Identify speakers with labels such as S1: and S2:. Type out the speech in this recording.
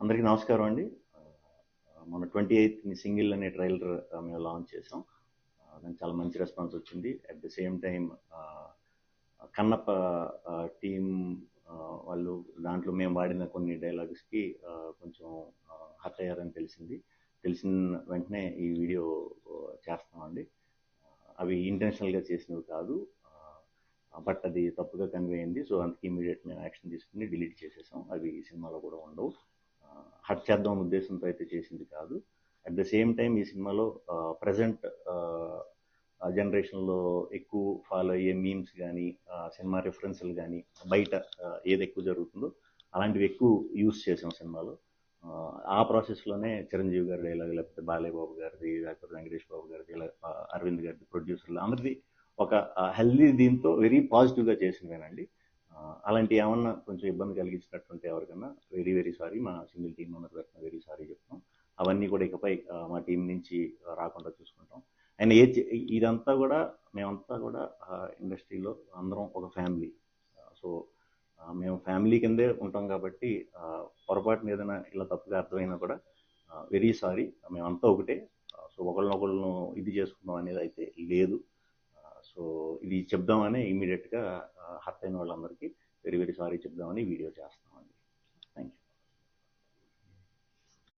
S1: అందరికీ నమస్కారం అండి. మన 28th సింగిల్ అనే ట్రైలర్ మేము లాంచ్ చేసాం. దానికి చాలా మంచి రెస్పాన్స్ వచ్చింది. At the same time Kannappa team వాళ్ళు దాంట్లో మేము వాడిన కొన్ని డైలాగ్స్కి కొంచెం హర్ట్ అయ్యారని తెలిసిన వెంటనే ఈ వీడియో చేస్తామండి. అవి ఇంటెన్షనల్గా చేసినవి కాదు, బట్ అది తప్పుగా కన్వే అయింది. సో అందుకే ఇమీడియట్ మేము యాక్షన్ తీసుకుని డిలీట్ చేసేసాం. అవి ఈ సినిమాలో కూడా ఉండవు. హర్ట్ చేద్దాం ఉద్దేశంతో అయితే చేసింది కాదు. అట్ ద సేమ్ టైం ఈ సినిమాలో ప్రజెంట్ జనరేషన్లో ఎక్కువ ఫాలో అయ్యే మీమ్స్ కానీ, సినిమా రిఫరెన్స్లు కానీ, బయట ఏది ఎక్కువ జరుగుతుందో అలాంటివి ఎక్కువ యూస్ చేసాం సినిమాలో. ఆ ప్రాసెస్లోనే చిరంజీవి గారి డైలాగ్, లేకపోతే బాలయ్య బాబు గారిది, లేకపోతే వెంకటేష్ బాబు గారిది, అరవింద్ గారిది, ప్రొడ్యూసర్లు అందరిది ఒక హెల్దీ దీంతో వెరీ పాజిటివ్గా చేసినవేనండి. అలాంటి ఏమన్నా కొంచెం ఇబ్బంది కలిగించినట్టుంటే ఎవరికన్నా వెరీ వెరీ సారీ. మా సింగిల్ టీం మెంబర్ తరఫున వెరీ సారీ చెప్తాం. అవన్నీ కూడా ఇకపై మా టీం నుంచి రాకుండా చూసుకుంటాం. అండ్ ఇదంతా కూడా మేమంతా కూడా ఇండస్ట్రీలో అందరం ఒక ఫ్యామిలీ. సో మేము ఫ్యామిలీ కిందే ఉంటాం కాబట్టి పొరపాటున ఏదైనా ఇలా తప్పుగా అర్థమైనా కూడా వెరీ సారీ. మేమంతా ఒకటే. సో ఒకళ్ళనొకళ్ళను ఇది చేసుకుందాం అనేది అయితే లేదు. సో ఇది చెప్దామని ఇమీడియట్గా హర్ట్ అయిన వాళ్ళందరికీ వెరీ వెరీ సారీ చెప్దామని వీడియో చేస్తాం.